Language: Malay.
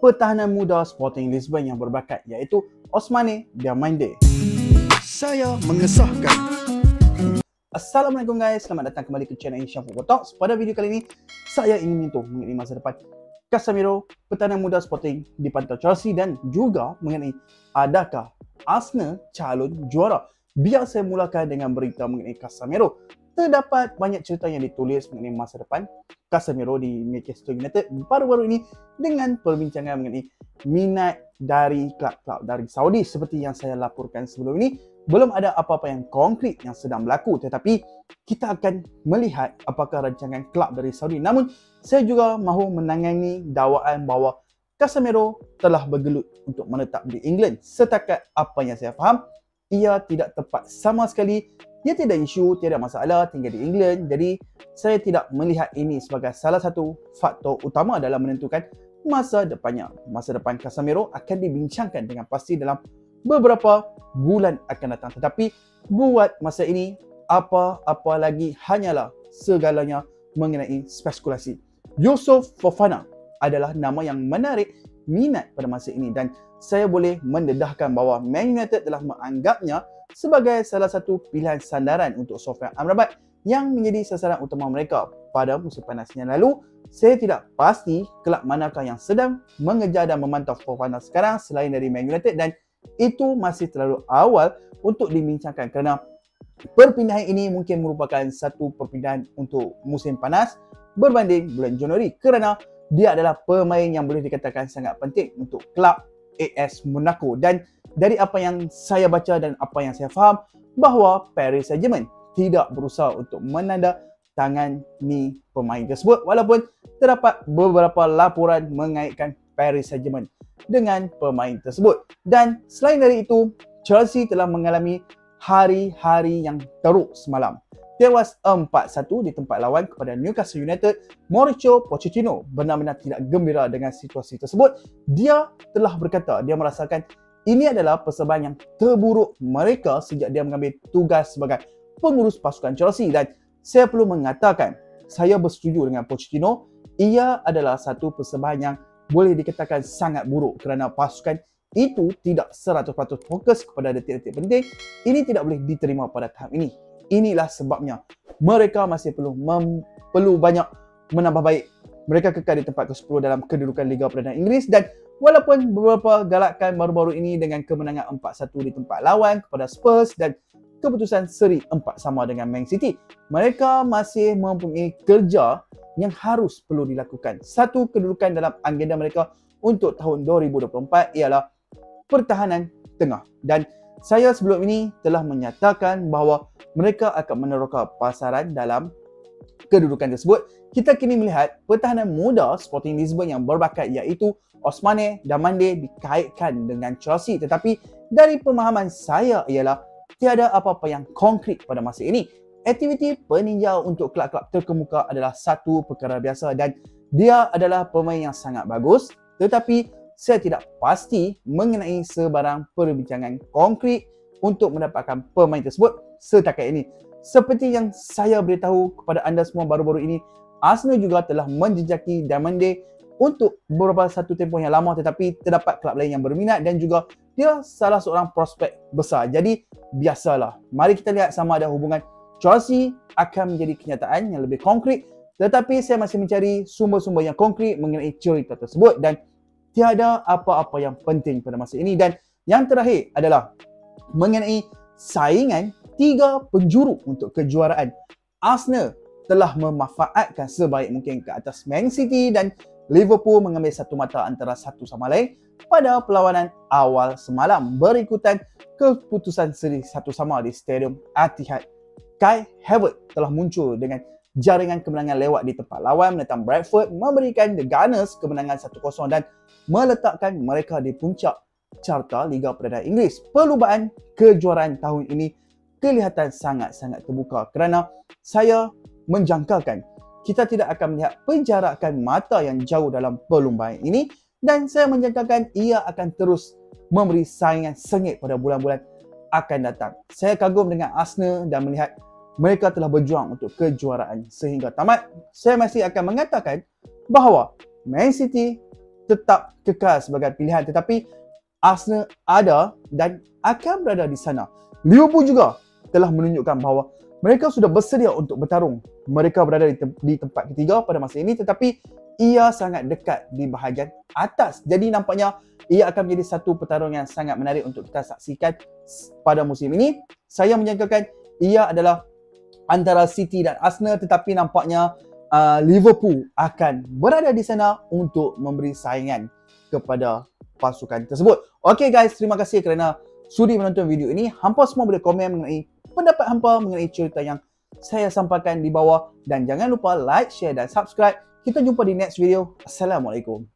pertahanan muda Sporting Lisbon yang berbakat iaitu Ousmane Diomande. Saya mengesahkan. Assalamualaikum guys, selamat datang kembali ke channel Asian Football Talks. Pada video kali ini, saya ingin menyentuh mengenai masa depan Casemiro, pertahanan muda Sporting dipantau Chelsea dan juga mengenai adakah Arsenal calon juara. Biar saya mulakan dengan berita mengenai Casemiro. Terdapat banyak cerita yang ditulis mengenai masa depan Casemiro di Manchester United baru-baru ini dengan perbincangan mengenai minat dari klub-klub dari Saudi. Seperti yang saya laporkan sebelum ini, belum ada apa-apa yang konkret yang sedang berlaku, tetapi kita akan melihat apakah rancangan klub dari Saudi. Namun, saya juga mahu menangani dakwaan bahawa Casemiro telah bergelut untuk menetap di England. Setakat apa yang saya faham, ia tidak tepat sama sekali. Dia tidak isu, tiada masalah tinggal di England. Jadi, saya tidak melihat ini sebagai salah satu faktor utama dalam menentukan masa depannya. Masa depan Casemiro akan dibincangkan dengan pasti dalam beberapa bulan akan datang. Tetapi, buat masa ini, apa-apa lagi hanyalah segalanya mengenai spekulasi. Yusuf Fofana adalah nama yang menarik minat pada masa ini dan saya boleh mendedahkan bahawa Man United telah menganggapnya sebagai salah satu pilihan sandaran untuk Sofyan Amrabat yang menjadi sasaran utama mereka pada musim panas yang lalu. Saya tidak pasti kelab manakah yang sedang mengejar dan memantau Fofana sekarang selain dari Man United dan itu masih terlalu awal untuk dibincangkan kerana perpindahan ini mungkin merupakan satu perpindahan untuk musim panas berbanding bulan Januari kerana dia adalah pemain yang boleh dikatakan sangat penting untuk kelab AS Monaco dan dari apa yang saya baca dan apa yang saya faham bahawa Paris Saint-Germain tidak berusaha untuk menandatangani pemain tersebut walaupun terdapat beberapa laporan mengaitkan Paris Saint-Germain dengan pemain tersebut. Dan selain dari itu, Chelsea telah mengalami hari-hari yang teruk semalam. Tewas 4-1 di tempat lawan kepada Newcastle United. Mauricio Pochettino benar-benar tidak gembira dengan situasi tersebut. Dia telah berkata dia merasakan ini adalah persembahan yang terburuk mereka sejak dia mengambil tugas sebagai pengurus pasukan Chelsea dan saya perlu mengatakan saya bersetuju dengan Pochettino. Ia adalah satu persembahan yang boleh dikatakan sangat buruk kerana pasukan itu tidak 100% fokus kepada detik-detik penting. Ini tidak boleh diterima pada tahap ini. Inilah sebabnya mereka masih perlu banyak menambah baik. Mereka kekal di tempat ke-10 dalam kedudukan Liga Perdana Inggeris dan walaupun beberapa galakan baru-baru ini dengan kemenangan 4-1 di tempat lawan kepada Spurs dan keputusan seri 4 sama dengan Man City, mereka masih mempunyai kerja yang harus perlu dilakukan. Satu kedudukan dalam agenda mereka untuk tahun 2024 ialah pertahanan tengah dan saya sebelum ini telah menyatakan bahawa mereka akan meneroka pasaran dalam kedudukan tersebut. Kita kini melihat pertahanan muda Sporting Lisbon yang berbakat iaitu Ousmane Diomande dikaitkan dengan Chelsea. Tetapi dari pemahaman saya ialah tiada apa-apa yang konkret pada masa ini. Aktiviti peninjau untuk kelab-kelab terkemuka adalah satu perkara biasa dan dia adalah pemain yang sangat bagus. Tetapi saya tidak pasti mengenai sebarang perbincangan konkret untuk mendapatkan pemain tersebut setakat ini. Seperti yang saya beritahu kepada anda semua baru-baru ini, Arsenal juga telah menjejaki Diomande untuk beberapa satu tempoh yang lama tetapi terdapat kelab lain yang berminat dan juga dia salah seorang prospek besar. Jadi biasalah. Mari kita lihat sama ada hubungan Chelsea akan menjadi kenyataan yang lebih konkret tetapi saya masih mencari sumber-sumber yang konkret mengenai cerita tersebut dan tiada apa-apa yang penting pada masa ini. Dan yang terakhir adalah mengenai saingan 3 penjuru untuk kejuaraan. Arsenal telah memanfaatkan sebaik mungkin ke atas Man City dan Liverpool mengambil satu mata antara satu sama lain pada perlawanan awal semalam berikutan keputusan seri satu sama di Stadium Etihad. Kai Havertz telah muncul dengan jaringan kemenangan lewat di tempat lawan menentang Bradford, memberikan The Gunners kemenangan 1-0 dan meletakkan mereka di puncak carta Liga Perdana Inggeris. Perlumbaan kejuaraan tahun ini kelihatan sangat-sangat terbuka kerana saya menjangkakan kita tidak akan melihat penjarakan mata yang jauh dalam perlumbaan ini dan saya menjangkakan ia akan terus memberi saingan sengit pada bulan-bulan akan datang. Saya kagum dengan Arsenal dan melihat mereka telah berjuang untuk kejuaraan sehingga tamat. Saya masih akan mengatakan bahawa Man City tetap kekal sebagai pilihan, tetapi Arsenal ada dan akan berada di sana. Liverpool juga telah menunjukkan bahawa mereka sudah bersedia untuk bertarung. Mereka berada di tempat ketiga pada masa ini, tetapi ia sangat dekat di bahagian atas. Jadi nampaknya ia akan menjadi satu pertarungan yang sangat menarik untuk kita saksikan pada musim ini. Saya menyangkakan ia adalah antara City dan Arsenal, tetapi nampaknya Liverpool akan berada di sana untuk memberi saingan kepada pasukan tersebut. Okay guys, terima kasih kerana sudi menonton video ini. Hampa semua boleh komen mengenai pendapat hampa mengenai cerita yang saya sampaikan di bawah. Dan jangan lupa like, share dan subscribe. Kita jumpa di next video. Assalamualaikum.